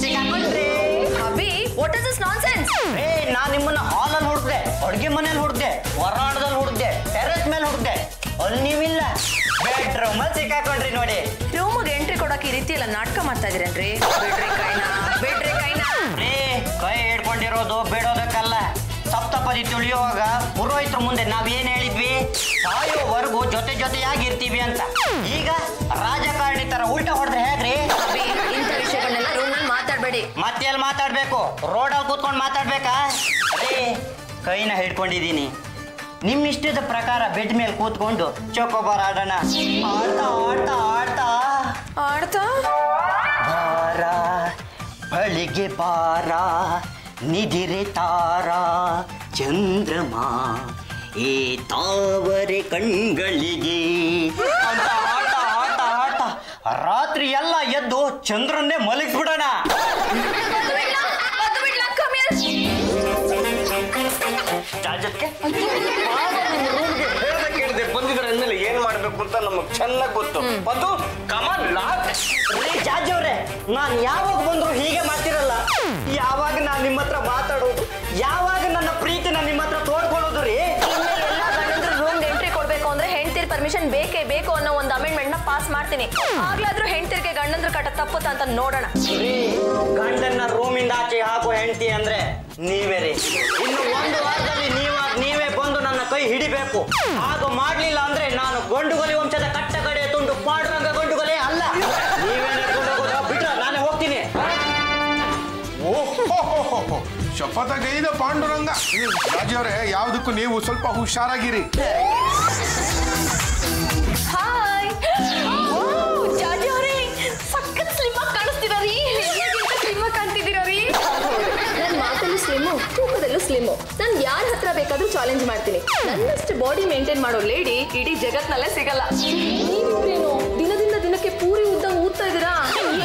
ಸಿಕ್ಕಾಕೊಂಡ್ರಿ ಅಭಿ what is this nonsense? ನಾನ್ ನಿಮ್ಮನ್ನ ಹಾಲಲ್ಲಿ ಹುಡುಕ್ದೆ, ಅಡುಗೆ ಮನೇಲಿ ಹುಡುಕ್ದೆ, ಹೊರಾಣದಲ್ಲಿ ಹುಡುಕ್ದೆ, ಟೆರೆಸ್ ಮೇಲೆ ಹುಡುಕ್ದೆ, ಅಲ್ಲಿ ನೀವಿಲ್ಲ. ಬೆಡ್ರೂಮ್ ಅಲ್ಲಿ ಸಿಕ್ಕಾಕೊಂಡ್ರಿ ನೋಡಿ. ರೂಮಿಗೆ ಎಂಟ್ರಿ ಕೊಡಕ್ಕೆ ಈ ರೀತಿ ಎಲ್ಲ ನಾಟಕ ಮಾಡ್ತಾ ಇದೀರೇನ್ರಿ? ಬಿಡ್ರಿ ಕೈನಾ. ಕೈ ಹಿಡ್ಕೊಂಡಿರೋದು ಬಿಡೋದಕ್ಕಲ್ಲ. ಸಪ್ತಪದಿ ತುಳಿಯುವಾಗ ಪುರೋಹಿತರ ಮುಂದೆ ನಾವೇನ್ ಹೇಳಿದ್ವಿ? ಸಾಯೋವರೆಗೂ ಜೊತೆಯಾಗಿರ್ತೀವಿ ಅಂತ. ಈಗ ರಾಜಕಾರಣಿ ತರ ಉಲ್ಟಾ ಹೊಡೆದ್ರೆ ಹೇಗ್ರಿ? ಇಂಥ ವಿಷಯಗಳನ್ನೆಲ್ಲ ರೂಮ್ನಲ್ಲಿ ಮಾತಾಡ್ಬೇಡಿ. ಮತ್ತೆ ಎಲ್ಲಿ ಮಾತಾಡ್ಬೇಕು? ರೋಡಲ್ಲಿ ಕೂತ್ಕೊಂಡು ಮಾತಾಡ್ಬೇಕಾ? ಕೈನ ಹಿಡ್ಕೊಂಡಿದೀನಿ. ನಿಮ್ ಇಷ್ಟದ ಪ್ರಕಾರ ಬೆಡ್ ಮೇಲೆ ಕೂತ್ಕೊಂಡು ಚೋಕೋಬಾರ್ ಆಡೋಣ. ಆಡ್ತಾ ಆಡ್ತಾ ಆಡ್ತಾ ಆಡ್ತಾ ಬಾರ ಬಳಿಗೆ ಬಾರ ನಿಧಿರೆ ತಾರ ಚಂದ್ರಮ ಏ ತಾವರೆ ಕಣ್ಗಳಿಗೆ ಅಂತ ಆಡ್ತಾ ಆಡ್ತಾ ಆಡ್ತಾ ರಾತ್ರಿ ಎಲ್ಲ ಎದ್ದು ಚಂದ್ರನ್ನೇ ಮಲಗಿಸ್ಬಿಡೋಣ. ಬಂದಿದ್ರೆ ಅಂದ್ಮೇಲೆ ಏನ್ ಮಾಡ್ಬೇಕು ಅಂತ ನಮಗ್ ಚೆನ್ನಾಗ್ ಗೊತ್ತು. ಅದು ಕಮಲ್ ಜಾಜ್ ಅವ್ರೆ, ನಾನ್ ಯಾವಾಗ ಬಂದ್ರು ಹೀಗೆ ಮಾಡ್ತಿರಲ್ಲ. ಯಾವಾಗ ನಾನ್ ನಿಮ್ಮ ಹತ್ರ ಮಾತಾಡೋದು, ಯಾವಾಗ ನನ್ನ ಪ್ರೀತಿನ ನಿಮ್ಮ ಹತ್ರ ತೋಡ್ಕೊಳ್ಳೋದು ರೀ? ಎಲ್ಲ ಗಂಡಂದ್ರು ರೂಮ್ ಎಂಟ್ರಿ ಕೊಡ್ಬೇಕು ಅಂದ್ರೆ ಹೆಂಡ್ತಿರ್ ಪರ್ಮಿಷನ್ ಬೇಕೇ ಬೇಕು ಅನ್ನೋ ಒಂದು ಅಮೆಂಡ್ಮೆಂಟ್ ನ ಪಾಸ್ ಮಾಡ್ತೀನಿ. ಆಗ್ಲಾದ್ರೂ ಹೆಂಡ್ತಿರ್ಗೆ ಗಂಡಂದ್ರ ಕಟ ತಪ್ಪುತ್ತ ಅಂತ ನೋಡೋಣ. ಗಂಡನ್ನ ರೂಮಿಂದ ಆಚೆ ಹಾಕೋ ಹೆಂಡತಿ ಅಂದ್ರೆ ನೀವೇ ರೀ. ಇನ್ನು ಒಂದು ವಾರದಲ್ಲಿ ನೀವೇ ಬಂದು ನನ್ನ ಕೈ ಹಿಡಿಬೇಕು. ಆಗ ಮಾಡ್ಲಿಲ್ಲ ಅಂದ್ರೆ ನಾನು ಗಂಡುಗಲಿ ವಂಶದ ಕಟ್ಟ ಕಡೆ ತುಂಡು ಪಾಂಡುರಂಗ ಗಂಡುಗಲೇ ಅಲ್ಲ. ನೀವೇನೇ ಬಿಟ್ರ ನಾನೇ ಹೋಗ್ತೀನಿ. ಶಪಥ ಗೈದ ಪಾಂಡುರಂಗ. ರಾಜವ್ರೆ, ಯಾವ್ದಕ್ಕೂ ನೀವು ಸ್ವಲ್ಪ ಹುಷಾರಾಗಿರಿ. ಹಾಯ್ ಜಾಜಿ ಅವರೇ, ಸಖತ್ ಸ್ಲಿಮ್ ಆಗಿ ಕಾಣಿಸ್ತಿದಾರಿ. ಸ್ಲಿಮ್ ಆಗಿ ಕಾಣ್ತಿದ್ದೀರಾ ರೀ? ನನ್ನ ಮಾತಲ್ಲೂ ಸ್ಲಿಮ್ಮು, ತೂಕದಲ್ಲೂ ಸ್ಲಿಮ್ಮು. ನಾನು ಯಾರ ಹತ್ರ ಬೇಕಾದ್ರೂ ಚಾಲೆಂಜ್ ಮಾಡ್ತೀನಿ. ನನ್ನಷ್ಟು ಬಾಡಿ ಮೇಂಟೈನ್ ಮಾಡೋ ಲೇಡಿ ಇಡೀ ಜಗತ್ನಲ್ಲೇ ಸಿಗಲ್ಲ. ನೀವಿಬ್ರೇನು ದಿನದಿಂದ ದಿನಕ್ಕೆ ಪೂರಿ ಉದ್ದ ಊದ್ತಾ ಇದ್ದೀರಾ?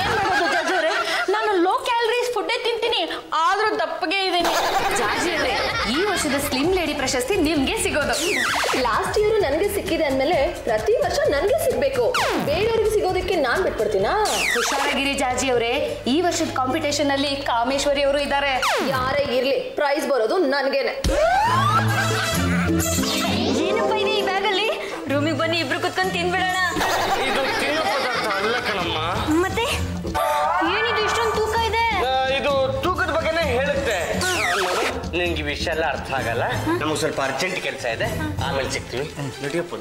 ಏನ್ ಮಾಡೋದು ಜಾಜಿ ಅವರೇ, ನಾನು ಲೋ ಕ್ಯಾಲರೀಸ್ ಫುಡ್ಡೇ ತಿಂತೀನಿ, ಆದ್ರೂ ದಪ್ಪಗೆ ಇದ್ದೀನಿ. ಜಾಜಿ ಅವರೇ, ಈ ವರ್ಷದ ಸ್ಲಿಮ್ ಲೇಡಿ ಪ್ರಶಸ್ತಿ ನಿಮ್ಗೆ ಸಿಗೋದು. ಲಾಸ್ಟ್ ಇಯರ್ ನನಗೆ ಸಿಕ್ಕಿದೆ ಅಂದ್ಮೇಲೆ ಪ್ರತಿ ವರ್ಷ ನನಗೆ ಸಿಗ್ಬೇಕು. ಬೇರೆಯವ್ರಿಗೆ ಸಿಗೋದಕ್ಕೆ ನಾನ್ ಬಿಟ್ಬಿಡ್ತೀನಾ? ಹುಷಾರಾಗಿರಿ ಜಾಜಿ ಅವರೇ, ಈ ವರ್ಷದ ಕಾಂಪಿಟೇಷನ್ ಅಲ್ಲಿ ಕಾಮೇಶ್ವರಿ ಅವರು ಇದ್ದಾರೆ. ಯಾರೇ ಇರ್ಲಿ, ಪ್ರೈಸ್ ಬರೋದು ನನ್ಗೇನೆ. ಏನಪ್ಪ ಇದೆ ಈ ಬ್ಯಾಗ್ ಅಲ್ಲಿ? ರೂಮಿಗೆ ಬನ್ನಿ, ಇಬ್ರು ಕುತ್ಕೊಂಡು ತಿನ್ಬಿಡೋಣ. ಇದು ತಿನ್ನೋ ಪದಾರ್ಥ ಅಲ್ಲ ಕಣಮ್ಮ. ಮತ್ತೆ ಏನಿದು ಇಷ್ಟೊಂದು ತೂಕ ಇದೆ? ಇದು ತೂಕದ ಬಗ್ಗೆನೇ ಹೇಳುತ್ತೆ. ನಿನ್ಗೆ ವಿಷಯ ಎಲ್ಲ ಅರ್ಥ ಆಗಲ್ಲ. ನಮಗೆ ಸ್ವಲ್ಪ ಅರ್ಜೆಂಟ್ ಕೆಲಸ ಇದೆ, ಆಮೇಲೆ ಸಿಗ್ತೀವಿ. ನಡಿಯಪ್ಪ.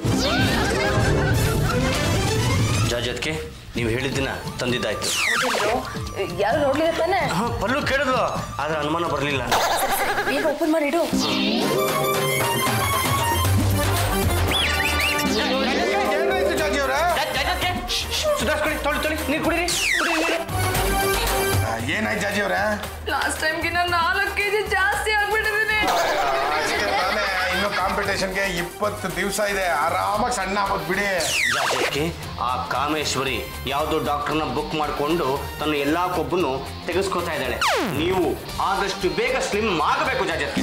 ಜಾಜತ್ಗೆ ನೀವು ಹೇಳಿದ್ದಿನ ತಂದಿದ್ದಾಯ್ತು. ಯಾರು ನೋಡ್ಲಿಲ್ಲ ತಾನೆ? ಪಲ್ಲು ಕೇಳಿದ್ಲು, ಆದ್ರೆ ಅನುಮಾನ ಬರಲಿಲ್ಲ. ಈಗ ಓಪನ್ ಮಾಡಿಡು. ಏನಾಯ್ತು ಜಾಜಿಯವ್ರೆ? ಸುಧಾರಿಸ್ಕೊಳ್ಳಿ, ತೊಳಿ ನೀರು ಕುಡೀರಿ. ಏನಾಯ್ತು ಜಾಜಿಯವ್ರೆ? ಲಾಸ್ಟ್ ಟೈಮ್ಗಿನ್ನ 4 kg ಜಾಸ್ತಿ ಆಗ್ಬಿಟ್ಟಿದ್ದೀನಿ. ಇನ್ನು ಕಾಂಪಿಟೇಷನ್ಗೆ 20 ದಿವಸ ಇದೆ. ಆರಾಮಾಗಿ ಸಣ್ಣ ಆಗೋದು ಬಿಡಿ. ಜಾಜಕ್ಕೆ ಆ ಕಾಮೇಶ್ವರಿ ಯಾವುದೋ ಡಾಕ್ಟರ್ನ ಬುಕ್ ಮಾಡಿಕೊಂಡು ತನ್ನ ಎಲ್ಲಾ ಕೊಬ್ಬನ್ನು ತೆಗೆಸ್ಕೊತಾ ಇದ್ದಾಳೆ. ನೀವು ಆದಷ್ಟು ಬೇಗ ಸ್ಲಿಮ್ ಆಗಬೇಕು ಜಾಜಕ್ಕೆ.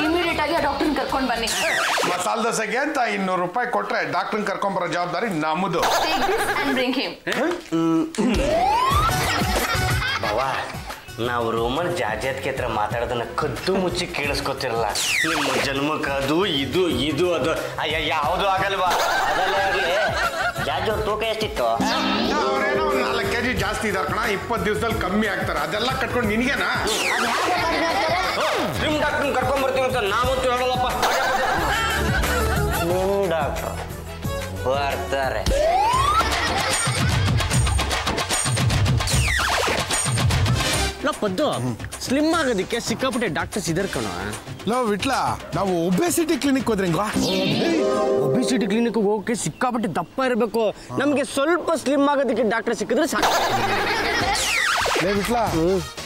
ಇಮಿಡಿಯೇಟ್ ಆಗಿ ಆ ಡಾಕ್ಟರ್ನ ಕರ್ಕೊಂಡು ಬನ್ನಿ. ಮಸಾಲೆ ದೋಸೆಗೆ ಅಂತ 200 ರೂಪಾಯಿ ಕೊಟ್ರೆ ಡಾಕ್ಟರ್ನ ಕರ್ಕೊಂಬರೋ ಜವಾಬ್ದಾರಿ ನಮ್ಮದು. ಬಾವಾ, ನಾವು ರೋಮನ್ ಜಾಜತ್ಗೆ ಹತ್ರ ಮಾತಾಡೋದನ್ನ ಕದ್ದು ಮುಚ್ಚಿ ಕೇಳಿಸ್ಕೊತಿರಲ್ಲ. ನಿಮ್ಮ ಜನ್ಮಕ್ಕೆ ಅದು ಇದು ಇದು ಅದು ಅಯ್ಯ ಯಾವುದು ಆಗಲ್ವಾ? ಅದೆಲ್ಲ ಇರಲಿ. ಜಾಜ್ ಅವ್ರ ತೂಕ ಎಷ್ಟಿತ್ತು? ಅವ್ರೇನೋ 4 kg ಜಾಸ್ತಿ ಇದಾರೆ ಕಣ. 20 ದಿವಸದಲ್ಲಿ ಕಮ್ಮಿ ಆಗ್ತಾರೆ. ಅದೆಲ್ಲ ಕಟ್ಕೊಂಡು ನಿನ್ಗೇನಾ? ನಿಮ್ಮ ಡಾಕ್ಟರ್ನ ಕರ್ಕೊಂಡ್ಬರ್ತೀವಿ ಅಂತ ನಾವಂತೂ ಹೇಳಲ್ಲಪ್ಪ. ನಿಮ್ ಡಾಕ್ಟರ್ ಬರ್ತಾರೆ. ಪದ್ದು ಸ್ಲಿಮ್ ಆಗೋದಕ್ಕೆ ಸಿಕ್ಕಾಪಟ್ಟೆ ಡಾಕ್ಟರ್ಸ್ ಇದಾರೆ ಕಣ. ವಿಟ್ಲ, ನಾವು ಒಬೆಸಿಟಿ ಕ್ಲಿನಿಕ್ ಹೋದ್ರೆ ಒಬಿಸಿಟಿ ಕ್ಲಿನಿಕ್ ಹೋಗಕ್ಕೆ ಸಿಕ್ಕಾಪಟ್ಟೆ ದಪ್ಪ ಇರಬೇಕು. ನಮಗೆ ಸ್ವಲ್ಪ ಸ್ಲಿಮ್ ಆಗೋದಕ್ಕೆ ಡಾಕ್ಟರ್ ಸಿಕ್ಕಿದ್ರೆ ಸಾಕು. ವಿಟ್ಲ,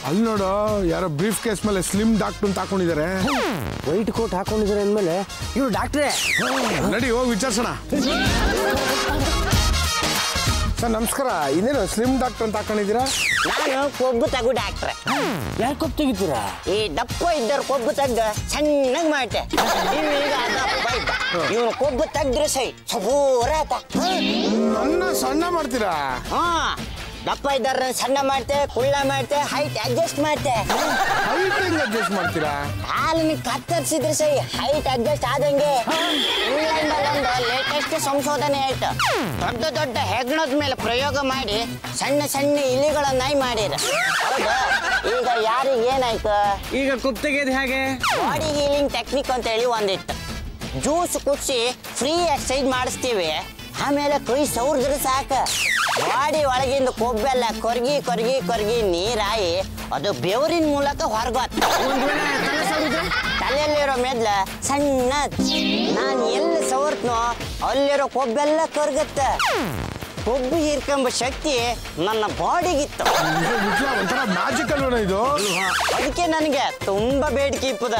ಅಲ್ಲಿ ನೋಡು, ಯಾರೋ ಬ್ರೀಫ್ ಕೇಸ್ ಮೇಲೆ ಸ್ಲಿಮ್ ಡಾಕ್ಟರ್ ಅಂತ ಹಾಕೊಂಡಿದ್ದಾರೆ. ವೈಟ್ ಕೋಟ್ ಹಾಕೊಂಡಿದ್ದಾರೆ ಅಂದ್ಮೇಲೆ ಇವ್ರು ಡಾಕ್ಟ್ರೇ. ನಡಿ ಹೋಗಿ ವಿಚಾರಿಸೋಣ. ಸರ್ ನಮಸ್ಕಾರ. ಇನ್ನೇನು ಸ್ಲಿಮ್ ಡಾಕ್ಟರ್ ಅಂತ ಹಾಕೊಂಡಿದ್ದೀರಾ? ನಾನು ಕೊಬ್ಬು ತಗು ಡಾಕ್ಟ್ರೆ. ಯಾರು ಕೊಬ್ಬು ತೆಗಿತೀರಾ? ಈ ದಪ್ಪ ಇದ್ದವ್ರು ಕೊಬ್ಬು ತೆಗ್ದು ಚೆನ್ನಾಗಿ ಮಾಡ್ತೆ. ಈಗ ದಪ್ಪ ಇದ್ದ, ಇವ್ರು ಕೊಬ್ಬು ತೆಗ್ದ್ರೆ ಸೈ ಸಬೂರ ಆತ. ನನ್ನ ಸಣ್ಣ ಮಾಡ್ತೀರಾ? ಹಾ, ದಪ್ಪ ಇದ್ದಾರ ಸಣ್ಣ ಮಾಡ್ತೆ, ಕುಳ್ಳ ಮಾಡ್ತೆ, ಹೈಟ್ ಅಡ್ಜಸ್ಟ್ ಮಾಡ್ತೆ. ಹೈಟ್ ಹೆಂಗ್ ಅಡ್ಜಸ್ಟ್ ಮಾಡ್ತೀರಾ? ಹಾಲನ್ನ ಕತ್ತರಿಸಿದ್ರೆ ಸರಿ ಹೈಟ್ ಅಡ್ಜಸ್ಟ್ ಆದಂಗೆ. ಇಂಗ್ಲೆಂಡಲ್ಲೊಂದು ಲೇಟೆಸ್ಟ್ ಸಂಶೋಧನೆ ಆಯ್ತು. ದೊಡ್ಡ ದೊಡ್ಡ ಹೆಗ್ಣದ ಮೇಲೆ ಪ್ರಯೋಗ ಮಾಡಿ ಸಣ್ಣ ಸಣ್ಣ ಇಲಿಗಳನ್ನಾಗಿ ಮಾಡಿರ. ಹೌದಾ? ಈಗ ಯಾರಿಗೆ ಏನಾಯ್ತು? ಈಗ ಕೊಬ್ಬು ತೆಗೆಯೋದು ಹೇಗೆ? ಬಾಡಿ ಹೀಲಿಂಗ್ ಟೆಕ್ನಿಕ್ ಅಂತ ಹೇಳಿ ಒಂದಿತ್ತು. ಜ್ಯೂಸ್ ಕುಡಿಸಿ ಫ್ರೀ ಎಕ್ಸರ್ಸೈಸ್ ಮಾಡಿಸ್ತೀವಿ, ಆಮೇಲೆ ಕೈ ಸೌರಿದ್ರೆ ಸಾಕು ಬಾಡಿ ಒಳಗಿಂದ ಕೊಬ್ಬೆಲ್ಲ ಕೊರ್ಗಿ ಕೊರ್ಗಿ ಕೊರ್ಗಿ ನೀರಾಯಿ ಅದು ಬೆವರಿನ ಮೂಲಕ ಹೊರಗೋತ್. ತಲೆಯಲ್ಲಿರೋ ಮೆದ್ಲ ಸಣ್ಣ, ನಾನು ಎಲ್ಲಿ ಸವರ್ತನೋ ಅಲ್ಲಿರೋ ಕೊಬ್ಬೆಲ್ಲ ಕರ್ಗತ್ತೆ. ಕೊಬ್ಬು ಹೀರ್ಕೊಂಬ ಶಕ್ತಿ ನನ್ನ ಬಾಡಿಗಿತ್ತು. ಒಂಥರ ಮ್ಯಾಜಿಕ್ ಅಲ್ವಣ ಇದು? ಅದಕ್ಕೆ ನನಗೆ ತುಂಬಾ ಬೇಡಿಕೆ ಇಪ್ಪದ.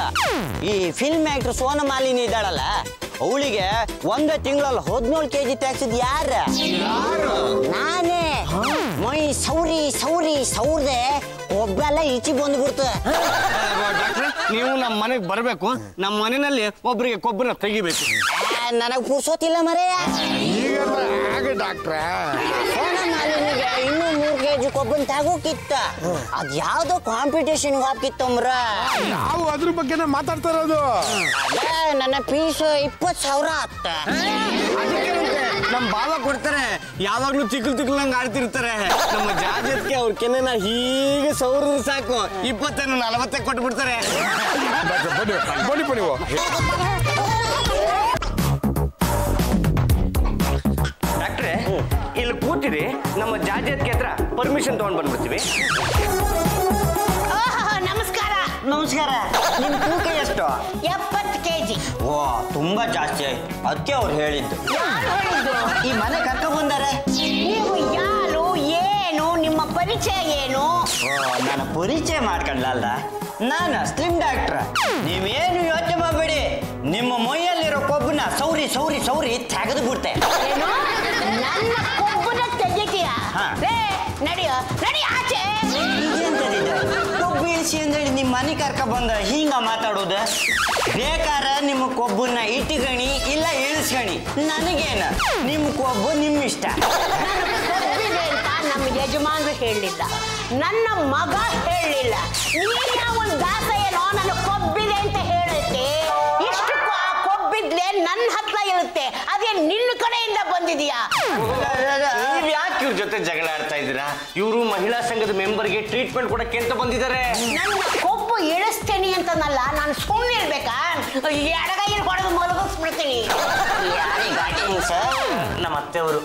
ಈ ಫಿಲ್ಮ್ ಆಕ್ಟರ್ ಸೋನ ಮಾಲಿನಿ ಇದ್ದಾಳಲ್ಲ, ಅವಳಿಗೆ ಒಂದೇ ತಿಂಗಳಲ್ಲಿ 17 kg ತೆಗ್ಸಿದ್ ಯಾರ? ನಾನೇ. ಮೈ ಸೌರಿ ಸೌರಿ ಸೌರ್ದೆ ಒಬ್ಬೆಲ್ಲ ಈಚಿ ಬಂದ್ಬಿಡ್ತು. ಡಾಕ್ಟ್ರೆ, ನೀವು ನಮ್ಮ ಮನೆಗೆ ಬರಬೇಕು. ನಮ್ಮ ಮನೆಯಲ್ಲಿ ಒಬ್ಬರಿಗೆ ಕೊಬ್ಬನ್ನ ತೆಗಿಬೇಕು. ನನಗ್ ಪುರ್ಸೋತಿಲ್ಲ ಮರೆಯ. ಈಗ ಹಾಗೆ ಡಾಕ್ಟ್ರೆ, ಸೋನ ಮಾಲಿನಿಗೆ ಇನ್ನೂ 3 kg ಕೊಬ್ಬನ್ ತಗೋಕಿತ್ತ. ಅದ್ ಯಾವ್ದೋ ಕಾಂಪಿಟೇಷನ್ ಹಾಕಿತ್ತಂಬ್ರ. ನಾವು ಅದ್ರ ಬಗ್ಗೆನೇ ಮಾತಾಡ್ತಾ ಇರೋದು. ಅದೇ ನನ್ನ ಫೀಸ್ 20,000 ಆತ್ತ. ನಮ್ಮ ಬಾವ ಕೊಡ್ತಾರೆ, ಯಾವಾಗ್ಲೂ ತಿಕ್ಕಲ್ ತಿಕ್ಕಲಂಗ್ ಆಡ್ತಿರ್ತಾರೆ. ನಮ್ಮ ಜಾಜತ್ಗೆ ಅವ್ರ ಕೆನೆನ ಹೀಗೆ ಸೌರಿದ್ರೆ ಸಾಕು 20-40 ಕೊಟ್ಬಿಡ್ತಾರೆ. ಬನ್ನಿ ಬನ್ನಿ ನೀವು. ಡಾಕ್ಟ್ರೆ, ಇಲ್ಲಿ ಕೂತಿರಿ, ನಮ್ಮ ಜಾಜತ್ಗೆ ಹತ್ರ ಪರ್ಮಿಷನ್ ತಗೊಂಡ್ ಬಂದ್ಬಿಡ್ತೀವಿ. ನಮಸ್ಕಾರ. ನಮಸ್ಕಾರ. ನಿಮ್ ತೂಕ ಎಷ್ಟು? 70 kg. ಓ ತುಂಬಾ ಜಾಸ್ತಿ ಆಯ್ತು, ಅದಕ್ಕೆ ಅವ್ರು ಹೇಳಿದ್ದು. ಈ ಮನೆ ಕರ್ಕೊಂಡ್ ಬಂದಾರೆ. ನೀವು ಯಾರು, ಏನು, ನಿಮ್ಮ ಪರಿಚಯ ಏನು? ಓ ನನ್ನ ಪರಿಚಯ ಮಾಡ್ಕೊಂಡ್ಲಲ್ಲ, ನಾನು ಸ್ಲಿಮ್ ಡಾಕ್ಟ್ರ. ನೀವೇನು ಯೋಚನೆ ಮಾಡಬೇಡಿ, ನಿಮ್ಮ ಮೈಯಲ್ಲಿರೋ ಕೊಬ್ಬನ್ನ ಸೌರಿ ಸೌರಿ ಸೌರಿ ತೆಗೆದು ಬಿಡ್ತೆ. ಏನು? ನನ್ನ ಕೊಬ್ಬನ್ನ ತೆಗಿತೀಯ? ಹಾ. ನಡಿಯ ನಡಿ ಆಚೆ. ಕೊಬ್ಬು ಇಳಿಸಿ ಅಂದೇಳಿ ನಿಮ್ಮ ಮನೆ ಕರ್ಕ ಬಂದ ಹಿಂಗ ಮಾತಾಡೋದು? ಬೇಕಾರೆ ನಿಮ್ಮ ಕೊಬ್ಬನ್ನ ಇಟ್ಕಣಿ, ಇಲ್ಲ ಇಳಿಸ್ಕಣಿ, ನನಗೇನ. ನಿಮ್ಮ ಕೊಬ್ಬು ನಿಮ್ಮ ಇಷ್ಟ. ಕೊಬ್ಬಿದೆ ಅಂತ ನಮ್ಮ ಯಜಮಾನ್ರು ಹೇಳಲಿಲ್ಲ, ನನ್ನ ಮಗ ಹೇಳಲಿಲ್ಲ. ನೀನ್ ಯಾವ ದಾಸ ಏನೋ ನನ್ನ ಕೊಬ್ಬಿದೆ ಅಂತ ಹೇಳುತ್ತೆ. ಇಷ್ಟಕ್ಕೂ ಆ ಕೊಬ್ಬಿದ್ಲೆ ನನ್ನ ಹತ್ರ ಇರುತ್ತೆ. ಅದೇ ನಿನ್ನ ಕಡೆಯಿಂದ ಬಂದಿದೀಯಾ? ನೀವ್ ಯಾಕೆ ಇವ್ರ ಜೊತೆ ಜಗಳ ಆಡ್ತಾ ಇದ್ದೀರಾ? ಇವರು ಮಹಿಳಾ ಸಂಘದ ಮೆಂಬರ್ಗೆ ಟ್ರೀಟ್ಮೆಂಟ್ ಕೊಡಕ್ಕೆ ಅಂತ ಬಂದಿದ್ದಾರೆ. ನನ್ನ ಕೊಬ್ಬು ಇಳಿಸ್ತೇನೆ ಅಂತನಲ್ಲ, ನಾನು ಸುಮ್ಮನೆ ಇರ್ಬೇಕಾ? ಎಡಗೈಯಲ್ಲಿ ಹೊಡೆದು ಮಲಗಿಸ್ಬಿಡ್ತೀನಿ. ನಮ್ಮ ಅತ್ತೆಯವರು.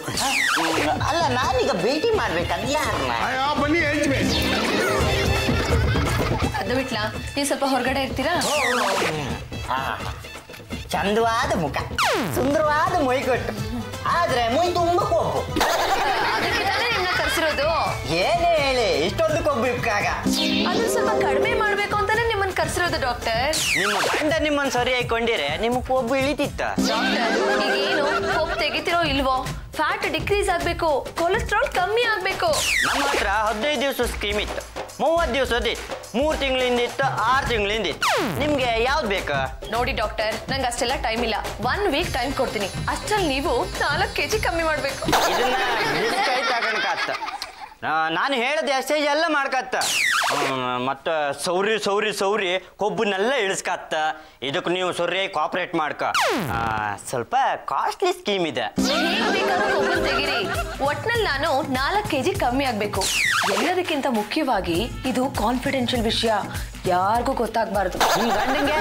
ಅಲ್ಲ, ನಾನೀಗ ಭೇಟಿ ಮಾಡ್ಬೇಕಂತ ಯಾರನ್ನ? ಬನ್ನಿ ಹೇಳ್ತೀವಿ. ಅದು ಬಿಟ್ಲಾ, ನೀವು ಸ್ವಲ್ಪ ಹೊರಗಡೆ ಇರ್ತೀರಾ? ಚಂದವಾದ ಮುಖ, ಸುಂದರವಾದ ಮೈಕಟ್ಟು, ಆದ್ರೆ ಮೈ ತುಂಬ ಕೊಬ್ಬು. ಅದಕ್ಕೆ ತಾನೇ ನಿಮ್ಮನ್ನ ಕರ್ಸಿರೋದು. ಏನೇ ಹೇಳಿ ಇಷ್ಟೊಂದು ಕೊಬ್ಬು ಇಕ್ಕಾಗ? ಅದು ಸ್ವಲ್ಪ ಕಡಿಮೆ ಮಾಡ್ಬೇಕು ಅಂತಾನೆ ನಿಮ್ಮನ್ನ ಕರ್ಸಿರೋದು ಡಾಕ್ಟರ್. ನಿಮ್ಮ ಗಂಡ ನಿಮ್ಮನ್ನು ಸರಿಯಾಗಿ ಕೊಂಡಿರೆ ನಿಮ್ಮ ಕೊಬ್ಬು ಇಳಿತಿತ್ತ? ಡಾಕ್ಟರ್, ಈಗೇನು ಕೊಬ್ಬು ತೆಗಿತಿರೋ ಇಲ್ವೋ, ಫ್ಯಾಟ್ ಡಿಕ್ರೀಸ್ ಆಗ್ಬೇಕು, ಕೊಲೆಸ್ಟ್ರಾಲ್ ಕಮ್ಮಿ ಆಗ್ಬೇಕು. ನಮ್ಮ ಹತ್ರ 15 ದಿವಸ ಸ್ಕೀಮ್ ಇತ್ತು, 30 ದಿವಸದಿತ್ತು, 3 ತಿಂಗಳಿಂದ ಇತ್ತು, 6 ತಿಂಗಳಿಂದ ಇತ್ತು. ನಿಮ್ಗೆ ಯಾವ್ದು ಬೇಕಾ? ನೋಡಿ ಡಾಕ್ಟರ್, ನಂಗೆ ಅಷ್ಟೆಲ್ಲ ಟೈಮ್ ಇಲ್ಲ. 1 ವೀಕ್ ಟೈಮ್ ಕೊಡ್ತೀನಿ. ಅಷ್ಟರಲ್ಲಿ ನೀವು 4 kg ಕಮ್ಮಿ ಮಾಡ್ಬೇಕು. ಇದನ್ನ ಕೈ ತಗೊಂಡ್ಕತ್ತ, ನಾನು ಹೇಳದ ಎಕ್ಸೈಜ್ ಎಲ್ಲ ಮಾಡ್ಕತ್ತ, ಮತ್ತು ಸೌರಿ ಸೌರಿ ಸೌರಿ ಕೊಬ್ಬನ್ನೆಲ್ಲ ಇಳಿಸ್ಕತ್ತ. ಇದಕ್ಕೆ ನೀವು ಸರಿಯಾಗಿ ಕಾಪರೇಟ್ ಮಾಡ್ಕ. ಸ್ವಲ್ಪ ಕಾಸ್ಟ್ಲಿ ಸ್ಕೀಮ್ ಇದೆ. ಹೇಗ್ ಬೇಕಾದ್ರೂ ಕೊಬ್ಬನ್ನು ತೆಗೀರಿ, ಒಟ್ನಲ್ಲಿ ನಾನು 4 kg ಕಮ್ಮಿ ಆಗ್ಬೇಕು. ಎಲ್ಲದಕ್ಕಿಂತ ಮುಖ್ಯವಾಗಿ ಇದು ಕಾನ್ಫಿಡೆನ್ಷಿಯಲ್ ವಿಷಯ, ಯಾರಿಗೂ ಗೊತ್ತಾಗ್ಬಾರ್ದು. ನಿಮ್ ಗಂಡಂಗೆ?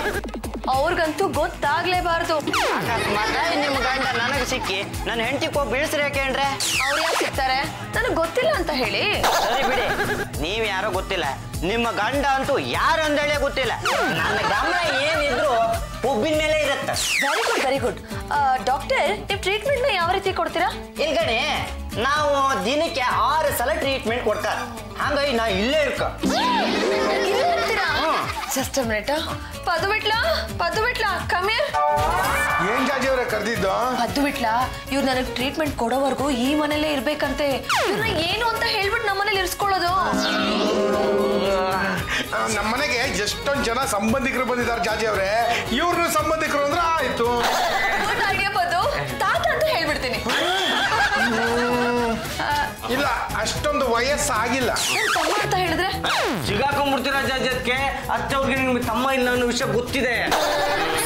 ಅವ್ರಿಗಂತೂ ಗೊತ್ತಾಗ್ಲೇಬಾರ್ದು. ಅಕಸ್ಮಾತ್ ನಿಮ್ಮ ಗಂಡ ನನಗೆ ಸಿಕ್ಕಿ ನನ್ನ ಹೆಂಡತಿ ಕೊಬ್ಬು ಇಳಿಸ್ರಿ ಯಾಕೇನ್ರೆ? ಅವ್ರು ಯಾಕೆ ಸಿಗ್ತಾರೆ? ನನಗೆ ಗೊತ್ತಿಲ್ಲ ಅಂತ ಹೇಳಿ. ಸರಿ ಬಿಡಿ, ನೀವ್ ಯಾರೋ ಗೊತ್ತಿಲ್ಲ, ನಿಮ್ಮ ಗಂಡ ಅಂತೂ ಯಾರು ಅಂದೇಳೆ ಗೊತ್ತಿಲ್ಲ. ನನ್ನ ಗಮನ ಏನಿದ್ರು ಕೊಬ್ಬಿನ ಮೇಲೆ ಇರುತ್ತೆ. Very good very good. Doctor, ನೀವು ಟ್ರೀಟ್ಮೆಂಟ್ ನ ಯಾವ ರೀತಿ ಕೊಡ್ತೀರಾ? ಇಲ್ಗಣಿ, ನಾವು ದಿನಕ್ಕೆ 6 ಸಲ ಟ್ರೀಟ್ಮೆಂಟ್ ಕೊಡ್ತಾರ. ಹಂಗಾಗಿ ನಾ ಇಲ್ಲೇ ಇರ್ಕ. Just a minute. ಪದು ಬಿಟ್ಲಾ ಕಮ್ಮಿ. ಏನ್ ಜಾಜಿ ಅವ್ರೆ ಕರ್ದಿದ್ದು? ಪದ್ದು ಬಿಟ್ಲಾ, ಇವ್ರು ನನಗೆ ಟ್ರೀಟ್ಮೆಂಟ್ ಕೊಡೋವರೆಗೂ ಈ ಮನೇಲೇ ಇರ್ಬೇಕಂತೆ. ಇವ್ರನ್ನ ಏನು ಅಂತ ಹೇಳ್ಬಿಟ್ಟು ನಮ್ಮನೇಲಿ ಇರಿಸ್ಕೊಳ್ಳೋದು. ನಮ್ಮನೆಗೆ ಎಷ್ಟೊಂದ್ ಜನ ಸಂಬಂಧಿಕರು ಬಂದಿದ್ದಾರೆ ಜಾಜಿ ಅವ್ರೆ, ಇವ್ರನ್ನ ಸಂಬಂಧಿಕರು ಅಂದ್ರೆ ಆಯ್ತು. ಗುಡ್ ಐಡಿಯಾ ಪದ್ದು, ತಾತ ಅಂತ ಹೇಳ್ಬಿಡ್ತೀನಿ. ಇಲ್ಲ ಅಷ್ಟೊಂದು ವಯಸ್ಸಾಗಿಲ್ಲ. ನನ್ ತಮ್ಮ ಅಂತ ಹೇಳಿದ್ರೆ ಸಿಗಾಕೊಂಡ್ಬಿಡ್ತೀರ ಜಾಜತ್ಗೆ. ಅಚ್ಚವ್ರಿಗೆ ನಿಮ್ಗೆ ತಮ್ಮ ಇಲ್ಲ ಅನ್ನೋ ವಿಷಯ ಗೊತ್ತಿದೆ.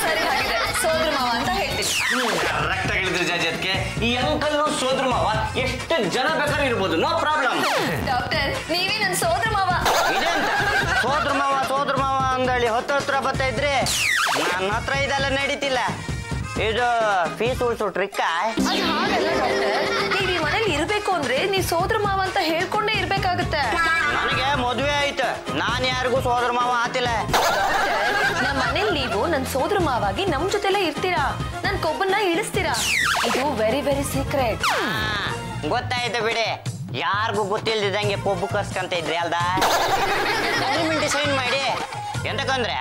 ಸರಿ, ಹಾಗಿದ್ರೆ ಸೋದರ ಮಾವ ಅಂತ ಹೇಳ್ತೀನಿ. ಕರೆಕ್ಟ್ ಆಗಿ ಹೇಳಿದ್ರಿ ಜಾಜತ್ಗೆ. ಈ ಅಂಕಲ್ ಸೋದ್ರ ಮಾವ ಎಷ್ಟು ಜನ ಬೇಕಾದ್ರೂ ಇರ್ಬೋದು, ನೋ ಪ್ರಾಬ್ಲಮ್. ಡಾಕ್ಟರ್, ನೀವೇ ನನ್ನ ಸೋದರ ಮಾವ. ಇದೆ ಅಂತ ಸೋದ್ರ ಮಾವ ಅಂದಳಿ ಹತ್ರ ಬರ್ತಾ ಇದ್ರೆ ನನ್ನ ಹತ್ರ ಇದೆಲ್ಲ ನಡೀತಿಲ್ಲ. ಇದು ಫೀಸ್ ಉಳಿಸೋ ಟ್ರಿಕ್ಕ. ಅದು ಹಾಗಲ್ಲ ಡಾಕ್ಟರ್, ನೀವ್ ಈ ಮನೇಲಿ ಇರ್ಬೇಕು ಅಂದ್ರೆ ನೀವ್ ಸೋದರ ಮಾವ ಅಂತ ಹೇಳ್ಕೊಂಡೇ ಇರ್ಬೇಕಾಗತ್ತೆ. ನನಗೆ ಮದುವೆ ಆಯ್ತು, ನಾನ್ ಯಾರಿಗೂ ಸೋದರ ಮಾವ ಆತಿಲ್ಲ. ನಮ್ಮ ಮನೇಲಿ ನೀವು ನನ್ ಸೋದರ ಮಾವಾಗಿ ನಮ್ ಜೊತೆಲ್ಲ ಇರ್ತೀರಾ, ನನ್ ಕೊಬ್ಬನ್ನ ಇಳಿಸ್ತೀರಾ. ಇದು ವೆರಿ ವೆರಿ ಸೀಕ್ರೆಟ್. ಗೊತ್ತಾಯ್ತು ಬಿಡಿ, ಯಾರಿಗೂ ಗೊತ್ತಿಲ್ದಿದಂಗೆ ಕೊಬ್ಬು ಕರ್ಸ್ಕಂತ ಇದ್ರಿ ಅಲ್ದ. ಅಗ್ರಿಮೆಂಟ್ ಸೈನ್ ಮಾಡಿ. ಎಂತಕಂದ್ರೆ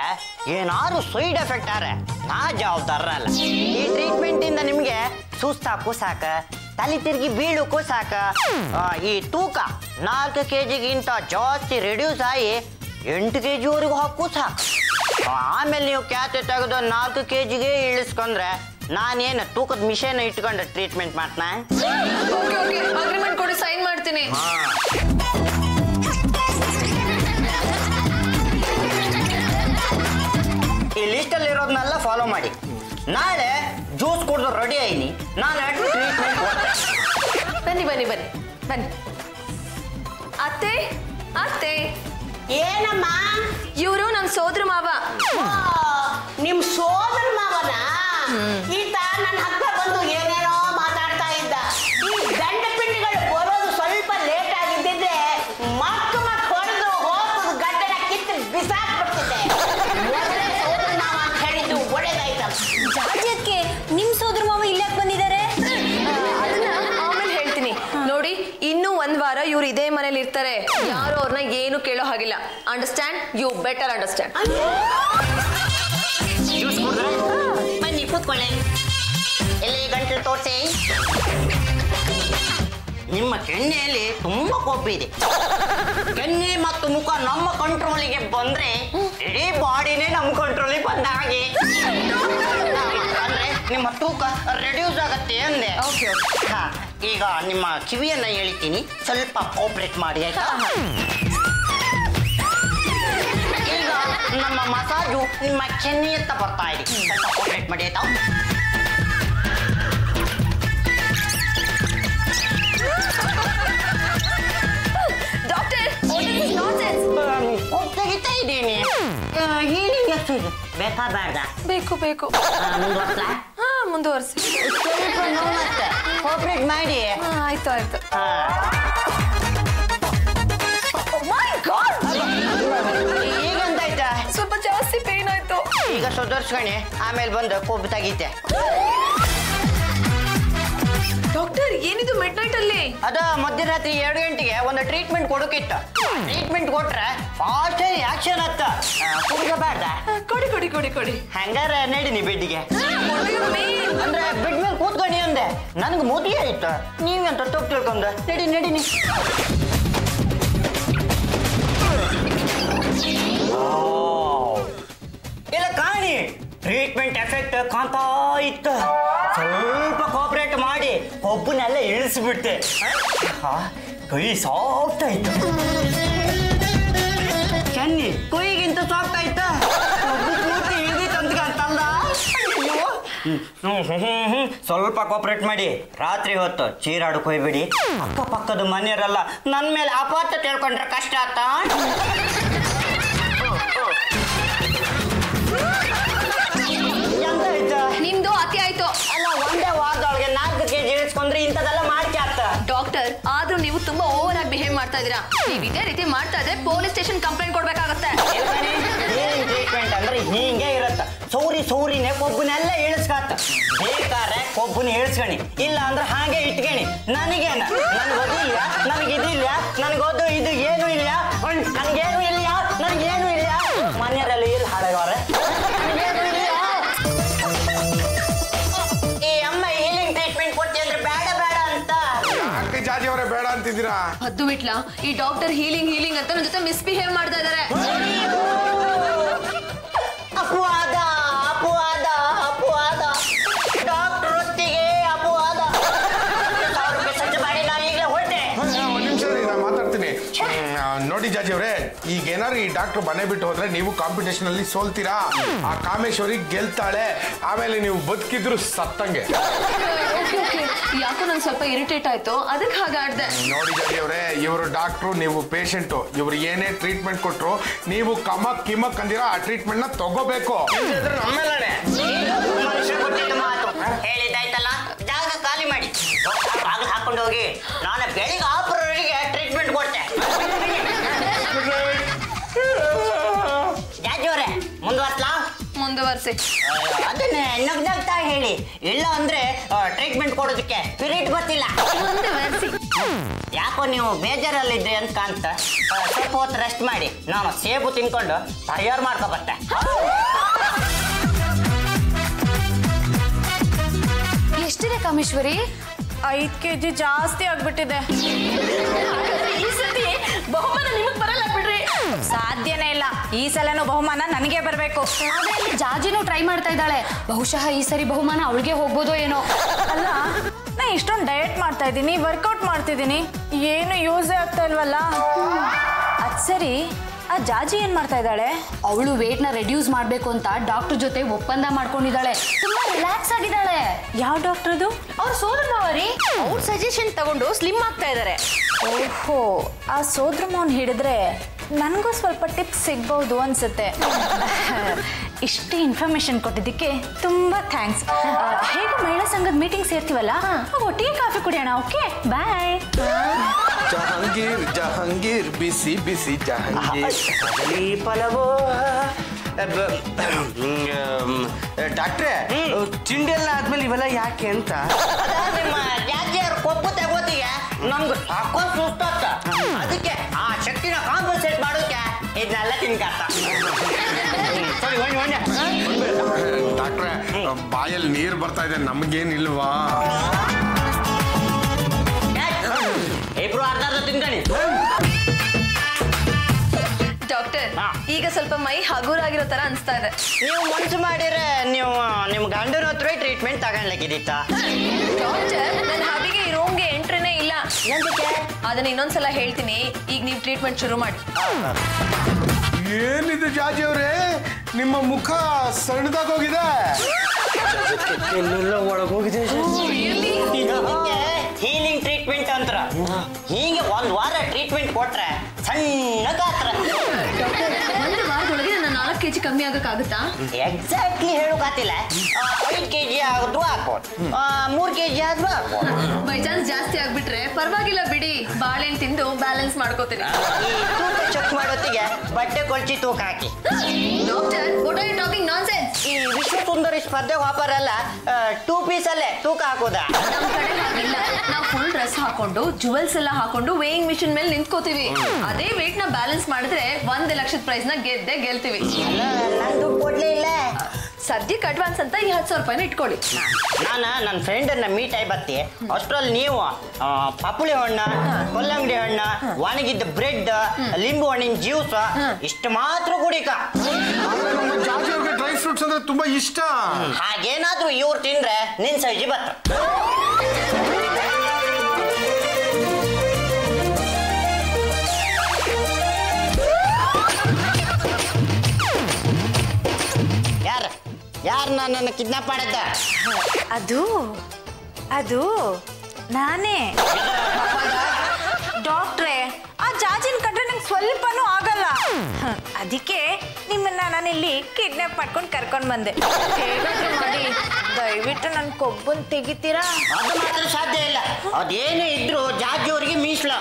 ಏನಾದ್ರು ಸೈಡ್ ಎಫೆಕ್ಟ್ ಆದ್ರೆ ನಾ ಜವಾಬ್ದಾರಲ್ಲ. ಈ ಟ್ರೀಟ್ಮೆಂಟ್ ಇಂದ ನಿಮ್ಗೆ ಸುಸ್ತಾಕು ಸಾಕ, ತಲೆ ತಿರುಗಿ ಬೀಳಕ್ಕೂ ಸಾಕ, ಈ ತೂಕ 4 kgಗಿಂತ ಜಾಸ್ತಿ ರಿಡ್ಯೂಸ್ ಆಗಿ 8 kgವರೆಗೂ ಹಾಕು ಸಾಕು. ಆಮೇಲೆ ನೀವು ಕ್ಯಾತೆ ತೆಗೆದು 4 kgಗೆ ಇಳಿಸ್ಕೊಂಡ್ರೆ ನಾನೇನು ತೂಕದ ಮಿಷನ್ ಇಟ್ಕೊಂಡು ಟ್ರೀಟ್ಮೆಂಟ್ ಮಾಡ್ತಾನೆ. ಅಗ್ರಿಮೆಂಟ್ ಕೊಡಿ, ಸೈನ್ ಮಾಡ್ತೀನಿ. ಈ ಲಿಸ್ಟ್ ಅಲ್ಲಿ ಇರೋದನ್ನೆಲ್ಲ ಫಾಲೋ ಮಾಡಿ. ನಾಳೆ ಜ್ಯೂಸ್ ಕುಡಿದು ರೆಡಿ ಆಯ್ನಿ, ನಾನು ಟ್ರೀಟ್ಮೆಂಟ್ ಕೊಡ್ತೇನೆ. ಬನ್ನಿ ಬನ್ನಿ ಬನ್ನಿ ಬನ್ನಿ. ಅತ್ತೆ ಅತ್ತೆ, ಏನಮ್ಮ? ಇವರು ನಮ್ ಸೋದರ ಮಾವ. ನಿಮ್ ಸೋದರ ಮಾವನ? ಈತ ನನ್ನ ಹತ್ರ ಬಂದು ಏನೇನೋ ಮಾತಾಡ್ತಾ ಇದ್ದ. ಈ ಗಂಡ ಪಿಂಡಿಗಳು ಬರೋದು ಸ್ವಲ್ಪ ಲೇಟ್ ಆಗಿದ್ದಿದ್ರೆ ಮಕ್ ಹೊಡೆದು ಹೋಗುದು ಗಡ್ಡನ ಕಿತ್ತು ಬಿಸಾಕ್ಬಿಡ್ತಿದ್ದೆ. ಸೋದರ ಮಾವ ಅಂತ ಹೇಳಿದ್ದು ಒಳ್ಳೇದಾಯ್ತಲ್ಲ. ಜಾಜಕ್ಕೆ ನಿಮ್ ಸೋದರ ಮಾವ ಇಲ್ಲಾಕ್ ಬಂದಿದ್ದಾರೆ? ಅದನ್ನ ಆಮೇಲೆ ಹೇಳ್ತೀನಿ. ನೋಡಿ, ಇನ್ನೂ 1 ವಾರ ಇವ್ರು ಇದೇ ಮನೇಲಿ ಇರ್ತಾರೆ. ಯಾರು ಅವ್ರನ್ನ ಏನು ಕೇಳೋ ಹಾಗಿಲ್ಲ. Understand? You better understand. Juice ಕುಡಿದ್ರೆ ಬನ್ನಿ ಕೂತ್ಕೊಳ್ಳಿ. ಎಲ್ಲಿ ಗಂಟಲು ತೋರಿಸಿ. ನಿಮ್ಮ ಕೆನ್ನೆಯಲ್ಲಿ ತುಂಬಾ ಕೊಬ್ಬಿದೆ. ಕೆನ್ನೆ ಮತ್ತು ಮುಖ ನಮ್ಮ ಕಂಟ್ರೋಲಿಗೆ ಬಂದ್ರೆ ಇಡೀ ಬಾಡಿನೇ ನಮ್ಮ ಕಂಟ್ರೋಲಿಗೆ ಬಂದ ಹಾಗೆ. ಅಂದ್ರೆ ನಿಮ್ಮ ತೂಕ ರೆಡ್ಯೂಸ್ ಆಗತ್ತೆ ಅಂದೆ. ಹಾ, ಈಗ ನಿಮ್ಮ ಕಿವಿಯನ್ನ ಹೇಳ್ತೀನಿ, ಸ್ವಲ್ಪ ಕೋಪರೇಟ್ ಮಾಡಿ ಆಯ್ತಾ? ಈಗ ನಮ್ಮ ಮಸಾಜು ನಿಮ್ಮ ಕೆನ್ನೆಯತ್ತ ಬರ್ತಾ ಇದೆ, ಸ್ವಲ್ಪ ಕೋಪರೇಟ್ ಮಾಡಿ ಆಯ್ತಾ? ಡಾಕ್ಟರ್, ತೆಗಿತಾ ಇದ್ದೀನಿ. ಹೀಲಿಂಗ್ ಎಷ್ಟು ಇದೆ? ಬೇಕಾ ಬೇಡ? ಬೇಕು ಬೇಕು. ಮುಂದುವರ್ಸ್ಲಾ? ಹಾ, ಮುಂದುವರ್ಸಿ. ಸ್ವಲ್ಪ ನೋವತ್ತೆ, ಕೋಪರೇಟ್ ಮಾಡಿ. ಆಯ್ತು ಆಯ್ತು. ಈಗಂತಾಯ್ತಾ? ಸ್ವಲ್ಪ ಜಾಸ್ತಿ ಪೇನ್ ಆಯ್ತು. ಈಗ ಸುಧಾರಿಸ್ಕೊಂಡೆ, ಆಮೇಲೆ ಬಂದು ಕೊಬ್ಬು ತೆಗೀತೆ. ಡಾಕ್ಟರ್, ಏನಿದು ಮಿಡ್ ನೈಟ್ ಅಲ್ಲಿ? ಅದ ಮಧ್ಯರಾತ್ರಿ 2 ಗಂಟೆಗೆ ಒಂದು ಟ್ರೀಟ್ಮೆಂಟ್ ಕೊಡೋಕಿತ್ತು. ಟ್ರೀಟ್ಮೆಂಟ್ ಕೊಟ್ರೆ ಫಾಸ್ಟ್ ಆಕ್ಷನ್ ಆತ. ಕುಡಿಸಬಾರ್ದ? ಕೊಡಿ ಕೊಡಿ ಕೊಡಿ ಕೊಡಿ. ಹಂಗಾರೆ ನಡೀನಿ ಬೆಡ್ಡಿಗೆ. ಅಂದ್ರೆ ಬೆಡ್ ಮೇಲೆ ಕೂತ್ಕೊಂಡಿ ಅಂದೆ, ನನ್ಗೆ ಮದುವೆ ಆಯ್ತು, ನೀವೆಂತ ತಪ್ಪು ತಿಳ್ಕೊಂಡ. ನಡೀನಿ. ಇಲ್ಲ ಕಾಣಿ, ಟ್ರೀಟ್ಮೆಂಟ್ ಎಫೆಕ್ಟ್ ಕಾಣ್ತಾ ಇತ್ತು. ಸ್ವಲ್ಪ ಕೋಪರೇಟ್ ಮಾಡಿ ಕೊಬ್ಬನ್ನೆಲ್ಲ ಇಳಿಸ್ಬಿಟ್ಟೆ. ಕೈ ಸಾಫ್ಟ್ ಆಯ್ತು. ಚೆನ್ನಿ ಕೈಗಿಂತ ಸಾಫ್ಟ್ ಆಯ್ತಾ? ಕೊಬ್ಬು ಪೂರ್ತಿ ಇಳಿದಿತ್ತು ಅಂತಲ್ಲ. ಸ್ವಲ್ಪ ಕೋಪರೇಟ್ ಮಾಡಿ. ರಾತ್ರಿ ಹೊತ್ತು ಚೀರಾಡಕ್ ಹೋಗ್ಬೇಡಿ. ಅಕ್ಕಪಕ್ಕದ ಮನೆಯವರೆಲ್ಲ ನನ್ನ ಮೇಲೆ ಅಪಾರ್ಥ ತಿಳ್ಕೊಂಡ್ರೆ ಕಷ್ಟ ಆತಾ. ನಿಮ್ದು ಅತಿ ಆಯ್ತು. ಅಲ್ಲ, ಒಂದೇ ವಾರದೊಳಗೆ 4 kg ಇಳಿಸ್ಕೊಂಡ್ರೆ ಇಂಥದೆಲ್ಲ ಮಾಡ್ಕೆ ಆಗ್ತ. ಡಾಕ್ಟರ್, ಆದ್ರೂ ನೀವು ತುಂಬಾ ಓವರ್ ಆಗಿ ಬಿಹೇವ್ ಮಾಡ್ತಾ ಇದೀರಾ. ನೀವು ಇದೇ ರೀತಿ ಮಾಡ್ತಾ ಇದ್ರೆ ಪೊಲೀಸ್ ಸ್ಟೇಷನ್ ಕಂಪ್ಲೇಂಟ್ ಕೊಡ್ಬೇಕಾಗತ್ತೆ. ಟ್ರೀಟ್ಮೆಂಟ್ ಅಂದ್ರೆ ಹೀಗೆ ಇರತ್ತ. ಸೌರಿನೇ ಕೊಬ್ಬನೆಲ್ಲ ಇಳಿಸ್ಕಾತ. ಬೇಕಾದ್ರೆ ಕೊಬ್ಬನ ಇಳಿಸ್ಕಣಿ, ಇಲ್ಲ ಅಂದ್ರೆ ಹಾಗೆ ಇಟ್ಕಣಿ. ನನಗೇನ, ನನ್ಗೊದು ಇಲ್ಲ, ನನಗಿದಿಲ್ಲ, ನನಗೊದು ಇದು ಏನು ಇಲ್ಲ, ನನ್ಗೇನು ಇಲ್ಲ, ನನ್ಗೇನು ಇಲ್ಲ. ಮನೆಯವರೆಲ್ಲ ಇಲ್ಲಿ ಹಾಳಾಗವ್ರೆ. ಈ ಅಮ್ಮ ಹೀಲಿಂಗ್ ಟ್ರೀಟ್ಮೆಂಟ್ ಕೊಡ್ತಿ ಅಂದ್ರೆ ಬೇಡ ಅಂತ. ಜಾಜಿ ಅವರೇ ಬೇಡ ಅಂತಿದ್ದೀರಾ? ಹದ್ದು ಬಿಟ್ಲ, ಈ ಡಾಕ್ಟರ್ ಹೀಲಿಂಗ್ ಅಂತ ನನ್ನ ಜೊತೆ ಮಿಸ್ಬಿಹೇವ್ ಮಾಡ್ತಾ ಇದಾರೆ. ಅಪವಾದ ಡಾಕ್ಟರ್ ಹೊತ್ತಿಗೆ ಅಪವಾದ. 1000 ರೂಪಾಯಿ ಸಜ್ಜೆ ಮಾಡಿ ನಾನು ಈಗಲೇ ಹೊರಟೆ. ಬರ್ತೀನಿ. ನೋಡಿ ಜಾಜಿ ಅವರೇ, ಈಗ ಏನಾರು ಈ ಡಾಕ್ಟರ್ ಮನೆ ಬಿಟ್ಟು ಹೋದ್ರೆ ನೀವು ಕಾಂಪಿಟೇಷನ್ ಅಲ್ಲಿ ಸೋಲ್ತೀರಾ. ಆ ಕಾಮೇಶ್ವರಿ ಗೆಲ್ತಾಳೆ, ಆಮೇಲೆ ನೀವು ಬದುಕಿದ್ರು ಸತ್ತಂಗೆ. ಯಾಕೋ ನಂಗೆ ಸ್ವಲ್ಪ ಇರಿಟೇಟ್ ಆಯ್ತು, ಅದಕ್ಕೆ ಹಾಗಾಡ್ದೆ. ನೋಡಿ ಜಾಜಿ ಅವರೇ, ಇವರು ಡಾಕ್ಟ್ರು, ನೀವು ಪೇಷಂಟು. ಇವ್ರು ಏನೇ ಟ್ರೀಟ್ಮೆಂಟ್ ಕೊಟ್ರು ನೀವು ಕಮಕ್ ಕಿಮಕ್ ಅಂದಿರ ಆ ಟ್ರೀಟ್ಮೆಂಟ್ ನ ತಗೋಬೇಕು. ಹೇಳಿದ್ದಾಯ್ತಲ್ಲ, ಜಾಗ ಖಾಲಿ ಮಾಡಿ ಬಾಗಿಲು ಹಾಕೊಂಡು ಹೋಗಿ. ನಾಳೆ ಬೆಳಿಗ್ಗೆ ಆಪರವರೆಗೆ ಟ್ರೀಟ್ಮೆಂಟ್ ಕೊಡ್ತೆ. ಜಾಜಿ ಮುಂದುವರ್ಸಿ. ಅದನ್ನೇ ನಗ್ನಗ್ತಾ ಹೇಳಿ, ಇಲ್ಲ ಅಂದ್ರೆ ಟ್ರೀಟ್ಮೆಂಟ್ ಕೊಡೋದಕ್ಕೆ ಪಿರಿಯಡ್ ಗೊತ್ತಿಲ್ಲ. ಯಾಕೋ ನೀವು ಬೇಜಾರಲ್ಲಿದ್ರಿ ಅಂತ ಕಾಣ್ತ. ಸ್ವಲ್ಪ ಹೊತ್ತು ರೆಸ್ಟ್ ಮಾಡಿ, ನಾನು ಸೇಬು ತಿನ್ಕೊಂಡು ತಯಾರು ಮಾಡ್ಕೊ ಬರ್ತೆ. ಎಷ್ಟಿದೆ ಕಾಮೇಶ್ವರಿ? 5 kg ಜಾಸ್ತಿ ಆಗ್ಬಿಟ್ಟಿದೆ. ಈ ಸತಿ ಬಹುಮಾನ ನಿಮಗ್ ಬರಲ್ಲ ಬಿಡ್ರಿ. ಸಾಧ್ಯನೇ ಇಲ್ಲ, ಈ ಸಲನೂ ಬಹುಮಾನ ನನಗೆ ಬರಬೇಕು. ಆದ್ರೆ ಜಾಜಿನೂ ಟ್ರೈ ಮಾಡ್ತಾ ಇದ್ದಾಳೆ, ಬಹುಶಃ ಈ ಸರಿ ಬಹುಮಾನ ಅವಳಿಗೆ ಹೋಗ್ಬೋದೋ ಏನೋ. ಅಲ್ಲ, ನಾ ಇಷ್ಟೊಂದು ಡಯಟ್ ಮಾಡ್ತಾ ಇದ್ದೀನಿ, ವರ್ಕೌಟ್ ಮಾಡ್ತಿದ್ದೀನಿ, ಏನು ಯೂಸೇ ಆಗ್ತಾ ಇಲ್ವಲ್ಲ. ಅದ್ ಸರಿ, ಆ ಜಾಜಿ ಏನ್ ಮಾಡ್ತಾ ಇದ್ದಾಳೆ? ಅವಳು ವೇಟ್ ನ ರೆಡ್ಯೂಸ್ ಮಾಡ್ಬೇಕು ಅಂತ ಡಾಕ್ಟರ್ ಜೊತೆ ಒಪ್ಪಂದ ಮಾಡ್ಕೊಂಡಿದ್ದಾಳೆ. ತುಂಬಾ ರಿಲ್ಯಾಕ್ಸ್ ಆಗಿದ್ದಾಳೆ. ಯಾವ ಡಾಕ್ಟರ್ ಅದು? ಅವ್ರ ಸೋದರ ಮಾವರಿ, ಅವ್ರ ಸಜೆಷನ್ ತಗೊಂಡು ಸ್ಲಿಮ್ ಆಗ್ತಾ ಇದಾರೆ. ಓಹೋ, ಆ ಸೋದ್ರ ಮಾವನ್ ಹಿಡಿದ್ರೆ ನನಗೂ ಸ್ವಲ್ಪ ಟಿಪ್ಸ್ ಸಿಗ್ಬಹುದು ಅನ್ಸುತ್ತೆ. ಇಷ್ಟು ಇನ್ಫಾರ್ಮೇಶನ್ ಕೊಟ್ಟಿದ್ದಕ್ಕೆ ತುಂಬಾ ಥ್ಯಾಂಕ್ಸ್. ಹೇಗೂ ಮಹಿಳಾ ಸಂಘದ ಮೀಟಿಂಗ್ ಸೇರ್ತೀವಲ್ಲ, ಒಟ್ಟಿಗೆ ಕಾಫಿ ಕುಡಿಯೋಣ. ಓಕೆ, ಬಾಯ್. ಜಹಾಂಗೀರ್ ಜಹಾಂಗೀರ್ ಬಿಸಿ ಬಿಸಿ ಜಹಾಂಗೀರ್. ಡಾಕ್ಟ್ರೆ, ತಿಂಡಿಯೆಲ್ಲ ಆದ್ಮೇಲೆ ಇವೆಲ್ಲ ಯಾಕೆ ಅಂತ? ನಿಮ್ಮ ಜಾತಿಯವ್ರ ಕೊಬ್ಬು ತಗೋತಿಗೆ ನಮ್ಗೆ ಸಾಕೊಂಡ್ ಸುಸ್ತಾಗ್ತ. ಅದಕ್ಕೆ ಆ ಶಕ್ತಿನ ಕಾಂಪನ್ಸೇಟ್ ಮಾಡೋಕೆ ಇದನ್ನೆಲ್ಲ ತಿನ್ಕಾತ. ಡಾಕ್ಟ್ರೆ, ಬಾಯಲ್ಲಿ ನೀರು ಬರ್ತಾ ಇದೆ, ನಮಗೇನಿಲ್ವಾ? ಇಬ್ರು ಅರ್ಧ ತಿನ್ಕಣಿ. ಡಾಕ್ಟರ್, ಈಗ ಸ್ವಲ್ಪ ಮೈ ಹಗುರಾಗಿರೋ ತರ ಅನ್ಸ್ತಾ ಇದೆ. ನೀವು ಮನ್ಸು ಮಾಡಿದ್ರೆ ನೀವು ನಿಮ್ ಗಂಡನ ಹತ್ರ ಟ್ರೀಟ್ಮೆಂಟ್ ತಗೊಳ್ಲಿಕ್ಕಿದಿತ್ತ? ಡಾಕ್ಟರ್, ನನ್ನ ಹಬಿಗೆ ಈ ರೂಮ್ಗೆ ಎಂಟ್ರಿನೇ ಇಲ್ಲ. ಅದನ್ನ ಇನ್ನೊಂದ್ಸಲ ಹೇಳ್ತೀನಿ. ಈಗ ನೀವು ಟ್ರೀಟ್ಮೆಂಟ್ ಶುರು ಮಾಡಿ. ಏನಿದೆ ಜಾಜಿ ಅವರೇ, ನಿಮ್ಮ ಮುಖ ಸಣ್ಣದಾಗೋಗಿದೆ. ಒಳಗೋಗಿದೆ. ಹೀಲಿಂಗ್ ಟ್ರೀಟ್ಮೆಂಟ್ ಅಂತರ. ಹೀಗೆ 1 ವಾರ ಟ್ರೀಟ್ಮೆಂಟ್ ಕೊಟ್ರೆ ಸಣ್ಣ ಗಾತ್ರ. ಒಂದು ವಾರದೊಳಗೆ ನನ್ನ 4 kg ಕಮ್ಮಿ ಆಗಕ್ಕಾಗುತ್ತಾ? ಎಕ್ಸಾಕ್ಟ್ಲಿ ಹೇಳೋಕಾತಿಲ್ಲ. 5 kg ಆದ್ರೂ ಹಾಕ್ಬೋದು, 3 kg ಆದ್ರೂ ಹಾಕ್ಬೋದು. ಬೈ ಚಾನ್ಸ್ ಜಾಸ್ತಿ ಆಗ್ಬಿಟ್ರೆ ಪರವಾಗಿಲ್ಲ ಬಿಡಿ, ಬಾಳೆಹಣ್ಣು ತಿಂದು ಬ್ಯಾಲೆನ್ಸ್ ಮಾಡ್ಕೋತೀನಿ. ಈ ತೂಕ ಚೆಕ್ ಮಾಡೋತ್ತಿಗೆ ಬಟ್ಟೆ ಕೊಳ್ಚಿ ತೂಕ ಹಾಕಿ. Doctor, what are you talking nonsense? ಈ ವಿಶ್ವ ಸುಂದರಿ ಸ್ಪರ್ಧೆ ಆಫರ್ ಅಲ್ಲ, 2 piece ಅಲ್ಲೇ ತೂಕ ಹಾಕೋದಾ? ನಮ್ ಕಡೆ ಹಾಗಿಲ್ಲ. ನಾವು ಫುಲ್ ಡ್ರೆಸ್ ಹಾಕೊಂಡು ಜುವೆಲ್ಸ್ ಎಲ್ಲ ಹಾಕೊಂಡು ವೇಯಿಂಗ್ ಮಿಷಿನ್ ಮೇಲೆ ನಿಂತ್ಕೋತೀವಿ. ಅದೇ ವೇಟ್ ನ ಬ್ಯಾಲೆನ್ಸ್ ಮಾಡಿದ್ರೆ 1 ಲಕ್ಷದ ಪ್ರೈಸ್ ನ ಗೆಲ್ತೀವಿ. ನಂದು ಕೊಡ್ಲೇ ಇಲ್ಲ. ಸದ್ಯಕ್ಕೆ ಅಡ್ವಾನ್ಸ್ ಅಂತ ಈ 10,000 ರೂಪಾಯಿನ ಇಟ್ಕೊಳ್ಳಿ. ನಾನು ನನ್ನ ಫ್ರೆಂಡನ್ನ ಮೀಟ್ ಆಗಿ ಬರ್ತಿ. ಅಷ್ಟರಲ್ಲಿ ನೀವು ಪಪ್ಪುಳಿ ಹಣ್ಣು, ಕೊಲ್ಲಂಗಡಿ ಹಣ್ಣು, ಒಣಗಿದ್ದ ಬ್ರೆಡ್, ಲಿಂಬು ಹಣ್ಣಿನ ಜ್ಯೂಸ್ ಇಷ್ಟು ಮಾತ್ರ ಕುಡಿಕ. ಜಾಜಿ ಅವ್ರಿಗೆ ಡ್ರೈ ಫ್ರೂಟ್ಸ್ ಅಂದ್ರೆ ತುಂಬಾ ಇಷ್ಟ. ಹಾಗೇನಾದ್ರೂ ಇವ್ರು ತಿಂದ್ರೆ ನಿನ್ ಸೈಜಿ ಬತ್ತ. ಯಾರು ನನ್ನನ್ನು ಕಿಡ್ನಾಪ್ ಮಾಡಿದ್ದ? ಅದು ನಾನೇ. ಡಾಕ್ಟ್ರೇ, ಆ ಜಾಜಿನ ಕಂಡ್ರೆ ನಂಗೆ ಸ್ವಲ್ಪನೂ ಆಗಲ್ಲ. ಅದಕ್ಕೆ ನಿಮ್ಮನ್ನ ನಾನಿಲ್ಲಿ ಕಿಡ್ನಾಪ್ ಮಾಡ್ಕೊಂಡು ಕರ್ಕೊಂಡು ಬಂದೆ. ಹೇಗಾದ್ರೂ ಮಾಡಿ ದಯವಿಟ್ಟು ನನ್ನ ಕೊಬ್ಬನ್ ತೆಗಿತೀರಾ? ಅದು ಮಾತ್ರ ಸಾಧ್ಯ ಇಲ್ಲ. ಅದೇನೇ ಇದ್ರು ಜಾಜಿ ಅವ್ರಿಗೆ ಮೀಸಲ.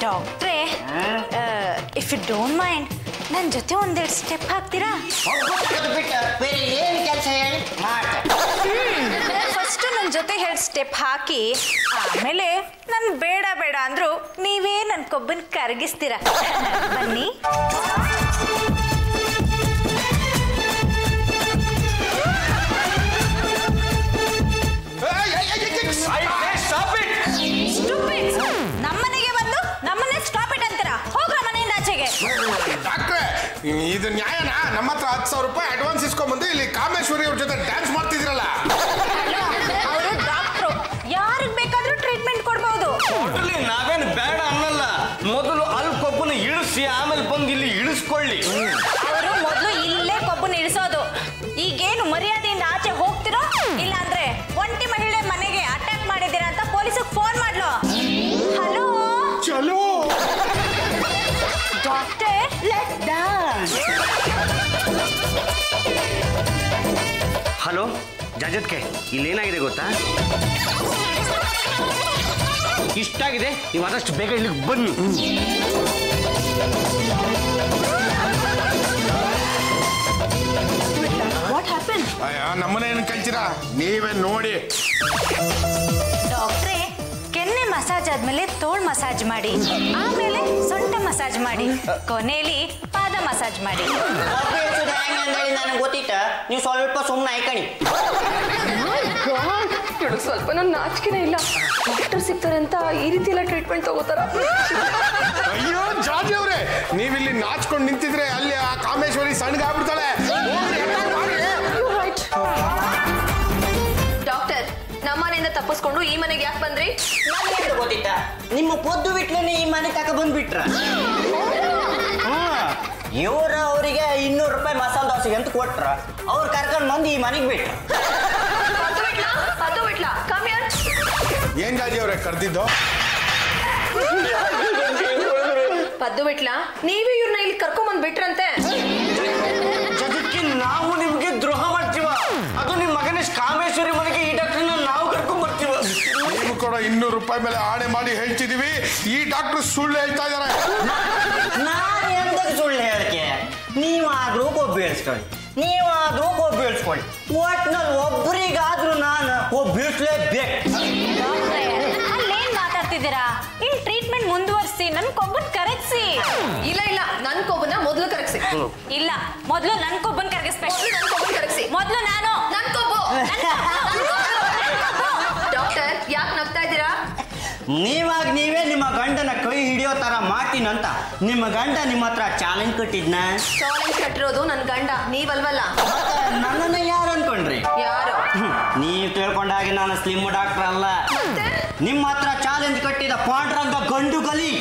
ಡಾಕ್ಟ್ರೇ, ಇಫ್ ಯು ಡೋಂಟ್ ಮೈಂಡ್, ನನ್ನ ಜೊತೆ ಒಂದೆರಡು ಸ್ಟೆಪ್ ಹಾಕ್ತೀರಾ? ಬಿಟ್ಟು ಬೇರೆ ಏನು ಕೆಲಸ ಹೇಳಿ ಮಾಡ್ತಾರೆ. ಫಸ್ಟ್ ನನ್ನ ಜೊತೆ 2 ಸ್ಟೆಪ್ ಹಾಕಿ, ಆಮೇಲೆ ನನ್ ಬೇಡ ಬೇಡ ಅಂದ್ರು ನೀವೇ ನನ್ನ ಕೊಬ್ಬನ್ ಕರಗಿಸ್ತೀರಾ. ಬನ್ನಿ. ನಮ್ಮನೆಗೆ ಬಂದು ನಮ್ಮನೆ ಸ್ಟಾಪ್ ಇಟ್ ಅಂತೀರಾ? ಹೋಗ್ರ ಮನೆಯಿಂದ ಆಚೆಗೆ. ಡಾಕ್ಟ್ರೆ, ಇದು ನ್ಯಾಯನಾ? ನಮ್ಮ ಹತ್ರ 10,000 ರೂಪಾಯಿ ಅಡ್ವಾನ್ಸ್ ಇಸ್ಕೊಂಡ್ಬಂದು ಇಲ್ಲಿ ಕಾಮೇಶ್ವರಿ ಅವ್ರ ಜೊತೆ ಡ್ಯಾನ್ಸ್ ಮಾಡ್ತಿದ್ರಲ್ಲ. ಅವರು ಡಾಕ್ಟ್ರು, ಯಾರಿಗೆ ಬೇಕಾದ್ರೂ ಕೊಡ್ಲಿ, ನಾವೇನು ಬೇಡ ಅನ್ನಲ್ಲ. ಮೊದಲು ಅಲ್ಲಿ ಕೊಬ್ಬನ ಇಳಿಸಿ ಆಮೇಲೆ ಬಂದು ಇಲ್ಲಿ ಇಳಿಸ್ಕೊಳ್ಳಿ. ಅವರು ಮೊದಲು ಇಲ್ಲೇ ಕೊಬ್ಬನ ಇಳಿಸೋದು. ಈಗೇನು ಮರ್ಯಾದೆಯಿಂದ ಆಚೆ ಹೋಗ್ತಿರೋ, ಇಲ್ಲ ಅಂದ್ರೆ ಒಂಟಿ ಮಹಿಳೆ ಮನೆಗೆ ಅಟ್ಯಾಕ್ ಮಾಡಿದ್ದೀರಾ ಅಂತ ಪೊಲೀಸಿಗೆ ಫೋನ್ ಮಾಡ್ಲು. ಹಲೋ ಚಲೋ ಡಾಕ್ಟರ್, ಲೆಟ್ಸ್ ಡಾನ್ಸ್. ಹಲೋ ಜಾಜತ್ಕೆ, ಇಲ್ಲೇನಾಗಿದೆ ಗೊತ್ತಾ? ಇಷ್ಟಾಗಿದೆ, ನೀವು ಆದಷ್ಟು ಬೇಗ ಇಲ್ಲಿಗೆ ಬನ್ನಿ. What happen? ನಮ್ಮನೆ ಏನು ಕಲ್ತೀರಾ ನೀವೇ ನೋಡಿ. ಡಾಕ್ಟ್ರೇ, ಕೆನ್ನೆ ಮಸಾಜ್ ಆದ್ಮೇಲೆ ತೋಳ್ ಮಸಾಜ್ ಮಾಡಿ, ಆಮೇಲೆ ಸೊಂಟ ಮಸಾಜ್ ಮಾಡಿ, ಕೊನೆಯಲ್ಲಿ ಪಾದ ಮಸಾಜ್ ಮಾಡಿ. ನನಗೆ ಗೊತ್ತಿತ್ತ, ನೀವು ಸ್ವಲ್ಪ ಸುಮ್ಮನೆ ಆಯ್ಕಣಿ. ಇವಳು ಸ್ವಲ್ಪ ನನ್ನ ನಾಚಿಕೆನೇ ಇಲ್ಲ. ಡಾಕ್ಟರ್ ಸಿಗ್ತಾರೆ ಅಂತ ಈ ರೀತಿ ಎಲ್ಲ ಟ್ರೀಟ್ಮೆಂಟ್ ತಗೋತಾರ? ಅಯ್ಯೋ ಜಾಜಿ ಅವ್ರೆ, ನೀವಿಲ್ಲಿ ನಾಚ್ಕೊಂಡು ನಿಂತಿದ್ರೆ ಅಲ್ಲಿ ಆ ಕಾಮೇಶ್ವರಿ ಸಣ್ಣಗಾಗ್ಬಿಡ್ತಾಳೆ. ಡಾಕ್ಟರ್, ನಮ್ಮನೆಯಿಂದ ತಪ್ಪಿಸ್ಕೊಂಡು ಈ ಮನೆಗೆ ಯಾಕೆ ಬಂದ್ರಿ? ನನಗೆ ಗೊತ್ತಿತ್ತ, ನಿಮ್ಮ ಪೊದ್ದು ಬಿಟ್ಲೇನೆ ಈ ಮನೆ ತಕ ಬಂದ್ಬಿಟ್ರ. ಇವ್ರ ಅವರಿಗೆ 200 ರೂಪಾಯಿ ಮಸಾಲೆ ದೋಸೆಗೆ ಅಂತ ಕೊಟ್ರ, ಅವ್ರು ಕರ್ಕೊಂಡು ಬಂದು ಈ ಮನೆಗೆ ಬಿಟ್ರ. ಪದ್ದು ಬಿಟ್ಲಾ? ಕಮ್ಮಿ ಏನ್ ಜಾಜಿ ಅವ್ರೆ ಕರ್ದಿದ್ದು? ಪದ್ದು ಬಿಟ್ಲಾ? ನೀವೇ ಇವ್ರನ್ನ ಇಲ್ಲಿ ಕರ್ಕೊಂಡ್ ಬಿಟ್ರಂತೆ. ಜಗಕ್ಕೆ ನಾವು ನಿಮ್ಗೆ ದ್ರೋಹ ಮಾಡ್ತೀವ? ಅದು ನಿಮ್ಮ ಮಗನ ಕಾಮೇಶ್ವರಿ ಮನೆಗೆ ಈ ಡಾಕ್ಟರ್ನ ನಾವು ಕರ್ಕೊಂಡ್ ಬರ್ತೀವ. ನೀವು ಕೂಡ 200 ರೂಪಾಯಿ ಮೇಲೆ ಆಣೆ ಮಾಡಿ ಹೇಳ್ತಿದೀವಿ, ಈ ಡಾಕ್ಟರ್ ಸುಳ್ಳು ಹೇಳ್ತಾ ಇದಾರೆ. ನಾನು ಎಂತಕ್ಕೆ ಸುಳ್ಳು ಹೇಳಕ್ಕೆ? ನೀವಾದ್ರೂ ಕೊಬ್ಬು ಇಳಿಸ್ಕೊಳ್ಳಿ, ನೀವಾದ್ರೂ ಕೊಬ್ಬು ಇಳಿಸ್ಕೊಳ್ಳಿ. ಒಟ್ನಲ್ಲಿ ಒಬ್ಬರಿಗಾದ್ರೂ ನಾನು ಕೊಬ್ಬು ಇಳಿಸ್ಲೇಬೇಕು. ಡಾಕ್ಟ್ರೇ, ಅಲ್ಲೇನ್ ಮಾತಾಡ್ತಿದ್ದೀರಾ? ಇನ್ ಟ್ರೀಟ್ಮೆಂಟ್ ಮುಂದುವರಿಸಿ, ನನ್ ಕೊಬ್ಬನ್ ಕರಗಿಸಿ. ಇಲ್ಲ ಇಲ್ಲ, ನನ್ ಕೊಬ್ಬನ ಮೊದಲು ಕರಗಿಸಿ. ಇಲ್ಲ, ಮೊದಲು ನನ್ ಕೊಬ್ಬನ್ ಕರಗಿಸ್ಬೇಕು. ನನ್ ಕೊಬ್ಬನ್ ಕರಗಿಸಿ. ಮೊದಲು ನಾನು ನನ್ ಕೊಬ್ಬು. ಡಾಕ್ಟರ್, ಯಾಕೆ ನಗ್ತಾ ಇದ್ದೀರಾ? ನೀವೇ ನಿಮ್ಮ ಗಂಡನ ಕೈ ಹಿಡಿಯೋ ತರ ಮಾಡ್ತೀನಂತ ನಿಮ್ಮ ಗಂಡ ನಿಮ್ಮ ಹತ್ರ ಚಾಲೆಂಜ್ ಕೊಟ್ಟಿದ್ನ? ಚಾಲೆಂಜ್ ಕಟ್ಟಿರೋದು ನನ್ ಗಂಡ, ನೀವಲ್ವಲ್ಲ. ನನ್ನನ್ನ ಯಾರು ಅನ್ಕೊಂಡ್ರಿ? ಯಾರು? ನೀವ್ ತಿಳ್ಕೊಂಡಾಗೆ ನಾನು ಸ್ಲಿಮ್ ಡಾಕ್ಟರ್ ಅಲ್ಲ. ನಿಮ್ಮ ಹತ್ರ ಚಾಲೆಂಜ್ ಕಟ್ಟಿದ ಪಾಂಡ್ರಂಗ ಗಂಡು ಗಲಿ.